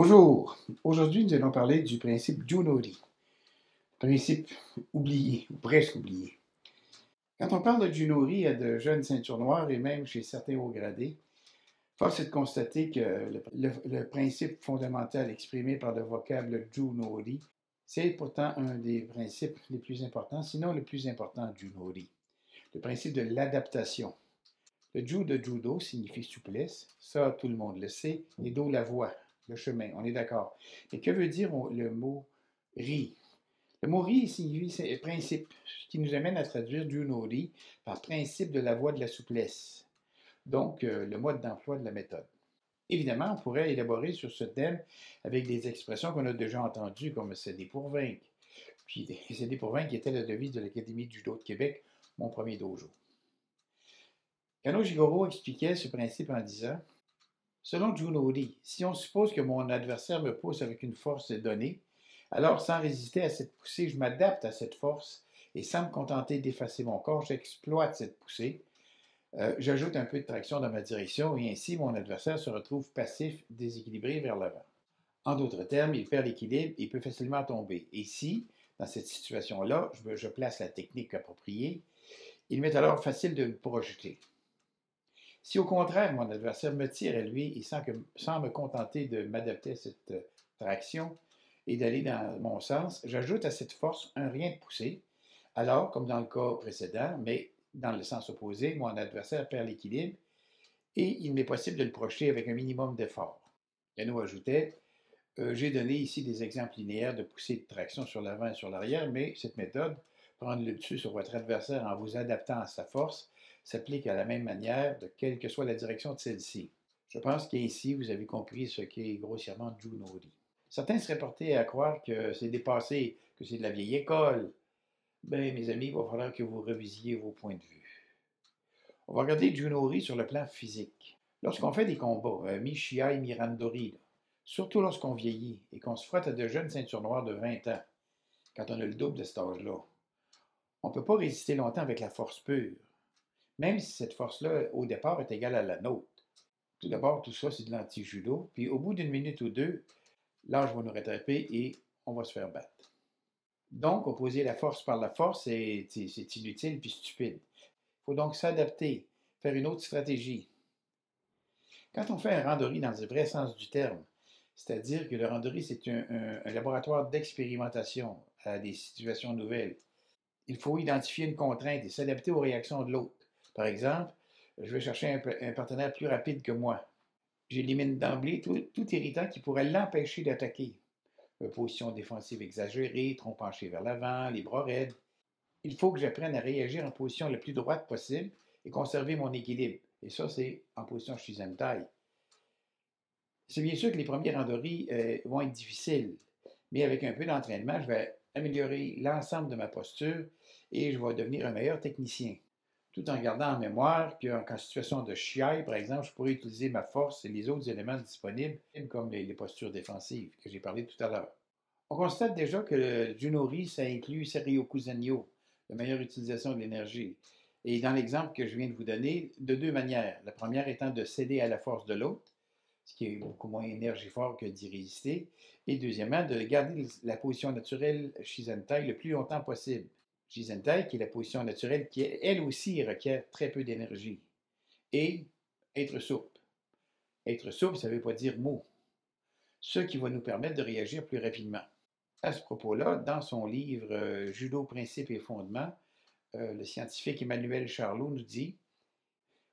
Bonjour. Aujourd'hui, nous allons parler du principe Junori, principe oublié, ou presque oublié. Quand on parle de Junori à de jeunes ceintures noires et même chez certains hauts gradés, force est de constater que le principe fondamental exprimé par le vocable Junori, c'est pourtant un des principes les plus importants, sinon le plus important Junori, le principe de l'adaptation. Le Ju de judo signifie souplesse, ça tout le monde le sait, et do la voie, le chemin, on est d'accord. Mais que veut dire le mot ri? Le mot ri signifie principe, ce qui nous amène à traduire Ju no ri par principe de la voie de la souplesse, donc le mode d'emploi de la méthode. Évidemment, on pourrait élaborer sur ce thème avec des expressions qu'on a déjà entendues, comme céder pour vaincre, puis céder pour vaincre qui était la devise de l'Académie du judo de Québec, mon premier dojo. Kano Jigoro expliquait ce principe en disant: selon Junori, si on suppose que mon adversaire me pousse avec une force donnée, alors sans résister à cette poussée, je m'adapte à cette force et sans me contenter d'effacer mon corps, j'exploite cette poussée. J'ajoute un peu de traction dans ma direction et ainsi mon adversaire se retrouve passif, déséquilibré vers l'avant. En d'autres termes, il perd l'équilibre et peut facilement tomber. Et si, dans cette situation-là, je place la technique appropriée, il m'est alors facile de me projeter. Si au contraire, mon adversaire me tire à lui et sans me contenter de m'adapter à cette traction et d'aller dans mon sens, j'ajoute à cette force un rien de poussée. Alors, comme dans le cas précédent, mais dans le sens opposé, mon adversaire perd l'équilibre et il m'est possible de le projeter avec un minimum d'effort. Yano ajoutait: j'ai donné ici des exemples linéaires de poussée et de traction sur l'avant et sur l'arrière, mais cette méthode, prendre le dessus sur votre adversaire en vous adaptant à sa force, s'applique à la même manière, de quelle que soit la direction de celle-ci. Je pense qu'ici, vous avez compris ce qu'est grossièrement Junori. Certains seraient portés à croire que c'est dépassé, que c'est de la vieille école. Ben, mes amis, il va falloir que vous revisiez vos points de vue. On va regarder Junori sur le plan physique. Lorsqu'on fait des combats, mi-shiai, mi-randori, surtout lorsqu'on vieillit et qu'on se frotte à de jeunes ceintures noires de 20 ans, quand on a le double de cet âge-là, on ne peut pas résister longtemps avec la force pure, même si cette force-là, au départ, est égale à la nôtre. Tout d'abord, tout ça, c'est de l'anti-judo, puis au bout d'une minute ou deux, l'âge va nous rattraper et on va se faire battre. Donc, opposer la force par la force, c'est inutile puis stupide. Il faut donc s'adapter, faire une autre stratégie. Quand on fait un randori dans le vrai sens du terme, c'est-à-dire que le randori, c'est un laboratoire d'expérimentation à des situations nouvelles, il faut identifier une contrainte et s'adapter aux réactions de l'autre. Par exemple, je vais chercher un partenaire plus rapide que moi. J'élimine d'emblée tout irritant qui pourrait l'empêcher d'attaquer. Position défensive exagérée, tronc penché vers l'avant, les bras raides. Il faut que j'apprenne à réagir en position la plus droite possible et conserver mon équilibre. Et ça, c'est en position Shizentai. C'est bien sûr que les premiers randoris vont être difficiles, mais avec un peu d'entraînement, je vais améliorer l'ensemble de ma posture et je vais devenir un meilleur technicien. Tout en gardant en mémoire qu'en situation de chiaille, par exemple, je pourrais utiliser ma force et les autres éléments disponibles, comme les postures défensives que j'ai parlé tout à l'heure. On constate déjà que le Junori, ça inclut Serryoku Zenyo, la meilleure utilisation de l'énergie. Et dans l'exemple que je viens de vous donner, de deux manières. La première étant de céder à la force de l'autre, ce qui est beaucoup moins énergifort que d'y résister. Et deuxièmement, de garder la position naturelle Shizentai le plus longtemps possible. Shizentai, qui est la position naturelle, qui elle aussi requiert très peu d'énergie. Et être souple. Être souple, ça ne veut pas dire mou. Ce qui va nous permettre de réagir plus rapidement. À ce propos-là, dans son livre Judo, principes et fondements, le scientifique Emmanuel Charlot nous dit: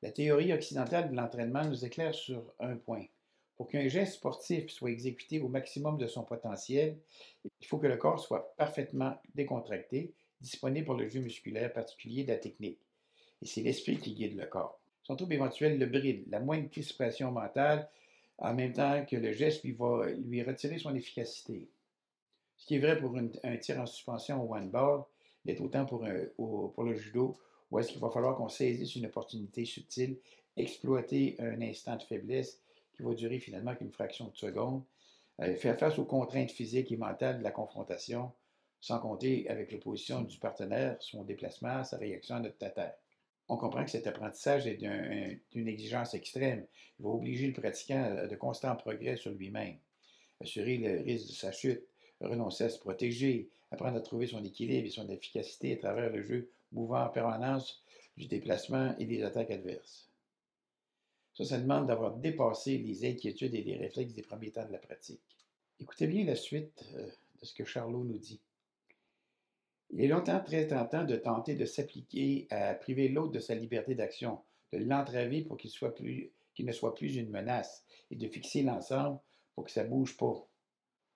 la théorie occidentale de l'entraînement nous éclaire sur un point. Pour qu'un geste sportif soit exécuté au maximum de son potentiel, il faut que le corps soit parfaitement décontracté, disponible pour le jeu musculaire particulier de la technique. Et c'est l'esprit qui guide le corps. Son trouble éventuel le bride, la moindre crispation mentale, en même temps que le geste va lui retirer son efficacité. Ce qui est vrai pour un tir en suspension au handball, l'est autant pour le judo, où est-ce qu'il va falloir qu'on saisisse une opportunité subtile, exploiter un instant de faiblesse qui va durer finalement qu'une fraction de seconde, faire face aux contraintes physiques et mentales de la confrontation, sans compter avec l'opposition du partenaire, son déplacement, sa réaction à notre attaque. On comprend que cet apprentissage est d'une exigence extrême. Il va obliger le pratiquant à de constants progrès sur lui-même. assurer le risque de sa chute, renoncer à se protéger, apprendre à trouver son équilibre et son efficacité à travers le jeu mouvant en permanence du déplacement et des attaques adverses. Ça demande d'avoir dépassé les inquiétudes et les réflexes des premiers temps de la pratique. Écoutez bien la suite de ce que Charlot nous dit. Il est longtemps très tentant de tenter de s'appliquer à priver l'autre de sa liberté d'action, de l'entraver pour qu'il ne soit plus une menace et de fixer l'ensemble pour que ça ne bouge pas.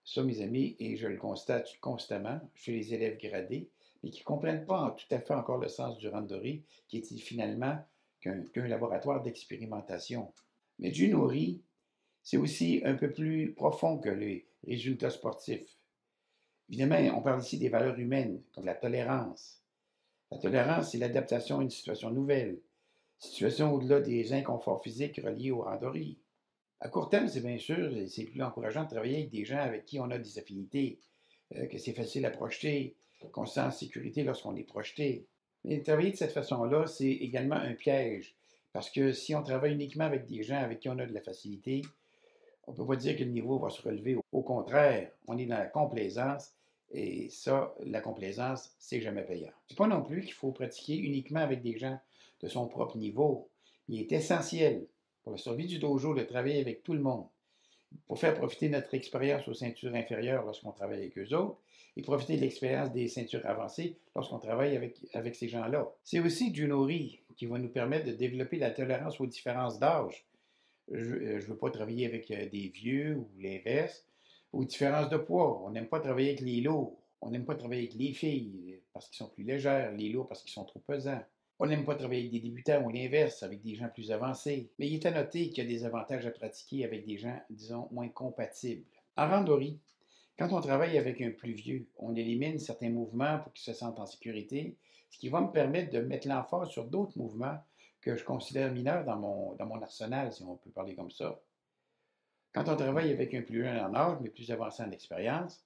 Ça, mes amis, et je le constate constamment chez les élèves gradés, mais qui ne comprennent pas tout à fait encore le sens du randori, qui est finalement qu'un laboratoire d'expérimentation. Mais Junori, c'est aussi un peu plus profond que les résultats sportifs. Évidemment, on parle ici des valeurs humaines, comme la tolérance. La tolérance, c'est l'adaptation à une situation nouvelle, situation au-delà des inconforts physiques reliés au randori. À court terme, c'est bien sûr, c'est plus encourageant de travailler avec des gens avec qui on a des affinités, que c'est facile à projeter, qu'on se sent en sécurité lorsqu'on est projeté. Mais travailler de cette façon-là, c'est également un piège, parce que si on travaille uniquement avec des gens avec qui on a de la facilité, on ne peut pas dire que le niveau va se relever. Au contraire, on est dans la complaisance, et ça, la complaisance, c'est jamais payant. C'est pas non plus qu'il faut pratiquer uniquement avec des gens de son propre niveau. Il est essentiel pour la survie du dojo de travailler avec tout le monde, pour faire profiter notre expérience aux ceintures inférieures lorsqu'on travaille avec eux autres, et profiter de l'expérience des ceintures avancées lorsqu'on travaille avec ces gens-là. C'est aussi Junori qui va nous permettre de développer la tolérance aux différences d'âge. Je ne veux pas travailler avec des vieux ou l'inverse. Aux différences de poids, on n'aime pas travailler avec les lourds. On n'aime pas travailler avec les filles parce qu'ils sont plus légères, les lourds parce qu'ils sont trop pesants. On n'aime pas travailler avec des débutants ou l'inverse, avec des gens plus avancés. Mais il est à noter qu'il y a des avantages à pratiquer avec des gens, disons, moins compatibles. En randori, quand on travaille avec un plus vieux, on élimine certains mouvements pour qu'il se sente en sécurité, ce qui va me permettre de mettre l'emphase sur d'autres mouvements que je considère mineurs dans mon arsenal, si on peut parler comme ça. Quand on travaille avec un plus jeune en âge, mais plus avancé en expérience,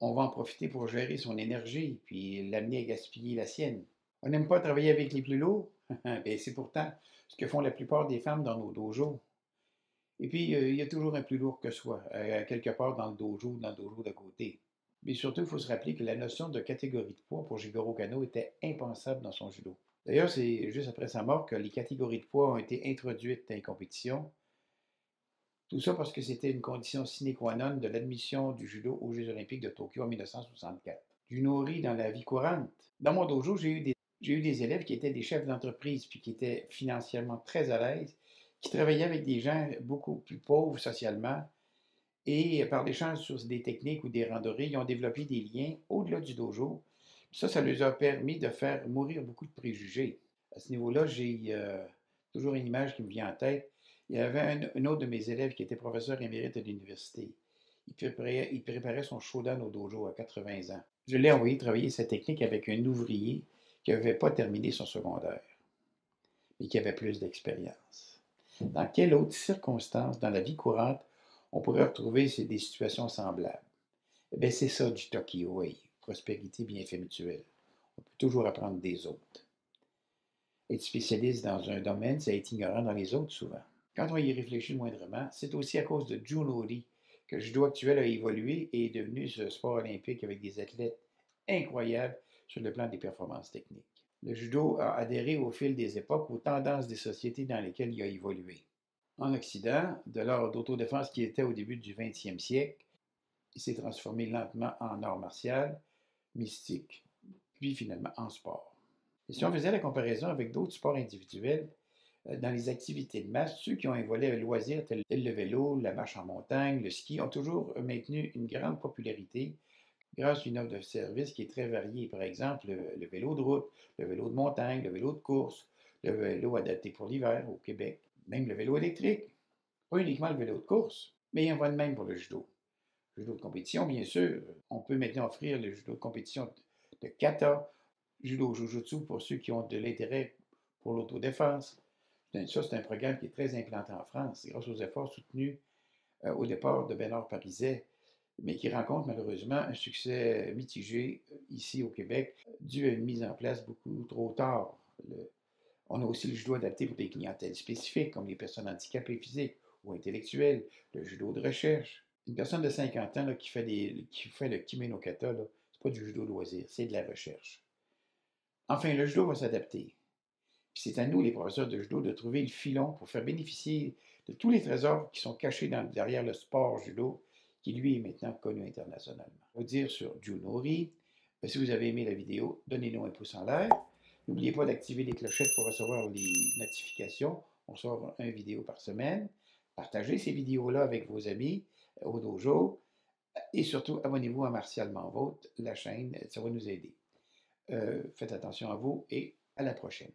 on va en profiter pour gérer son énergie, puis l'amener à gaspiller la sienne. On n'aime pas travailler avec les plus lourds? Bien, c'est pourtant ce que font la plupart des femmes dans nos dojos. Et puis, il y a toujours un plus lourd que soi, quelque part dans le dojo d'à côté. Mais surtout, il faut se rappeler que la notion de catégorie de poids pour Jigoro Kano était impensable dans son judo. D'ailleurs, c'est juste après sa mort que les catégories de poids ont été introduites dans les compétitions. Tout ça parce que c'était une condition sine qua non de l'admission du judo aux Jeux olympiques de Tokyo en 1964. Du nori dans la vie courante. Dans mon dojo, j'ai eu des élèves qui étaient des chefs d'entreprise puis qui étaient financièrement très à l'aise, qui travaillaient avec des gens beaucoup plus pauvres socialement et par l'échange sur des techniques ou des randonnées, ils ont développé des liens au-delà du dojo. Ça leur a permis de faire mourir beaucoup de préjugés. À ce niveau-là, j'ai toujours une image qui me vient en tête. Il y avait un autre de mes élèves qui était professeur émérite de l'université. Il préparait son shodan au dojo à 80 ans. Je l'ai envoyé travailler cette technique avec un ouvrier qui n'avait pas terminé son secondaire, mais qui avait plus d'expérience. Dans quelle autre circonstance dans la vie courante on pourrait retrouver des situations semblables? Eh bien, c'est ça du Tokyo Way, prospérité, bienfait mutuel. On peut toujours apprendre des autres. Être spécialiste dans un domaine, c'est être ignorant dans les autres souvent. Quand on y réfléchit moindrement, c'est aussi à cause de Junori que le judo actuel a évolué et est devenu ce sport olympique avec des athlètes incroyables sur le plan des performances techniques. Le judo a adhéré au fil des époques aux tendances des sociétés dans lesquelles il a évolué. En Occident, de l'art d'autodéfense qui était au début du 20e siècle, il s'est transformé lentement en art martial, mystique, puis finalement en sport. Et si on faisait la comparaison avec d'autres sports individuels, dans les activités de masse, ceux qui ont évolué à loisir, tels le vélo, la marche en montagne, le ski, ont toujours maintenu une grande popularité grâce à une offre de service qui est très variée. Par exemple, le vélo de route, le vélo de montagne, le vélo de course, le vélo adapté pour l'hiver au Québec, même le vélo électrique. Pas uniquement le vélo de course, mais il y en va de même pour le judo. Le judo de compétition, bien sûr. On peut maintenant offrir le judo de compétition de kata, judo jujutsu pour ceux qui ont de l'intérêt pour l'autodéfense. Ça, c'est un programme qui est très implanté en France, grâce aux efforts soutenus au départ de Bernard Pariset, mais qui rencontre malheureusement un succès mitigé ici au Québec, dû à une mise en place beaucoup trop tard. On a aussi le judo adapté pour des clientèles spécifiques, comme les personnes handicapées physiques ou intellectuelles, le judo de recherche. Une personne de 50 ans là, qui fait le kimono kata, c'est pas du judo loisir, c'est de la recherche. Enfin, le judo va s'adapter. Puis c'est à nous, les professeurs de judo, de trouver le filon pour faire bénéficier de tous les trésors qui sont cachés derrière le sport judo, qui lui est maintenant connu internationalement. Vous dire sur Junori, si vous avez aimé la vidéo, donnez-nous un pouce en l'air. N'oubliez pas d'activer les clochettes pour recevoir les notifications. On sort une vidéo par semaine. Partagez ces vidéos-là avec vos amis au dojo. Et surtout, abonnez-vous à Martialement Vôtre, la chaîne, ça va nous aider. Faites attention à vous et à la prochaine.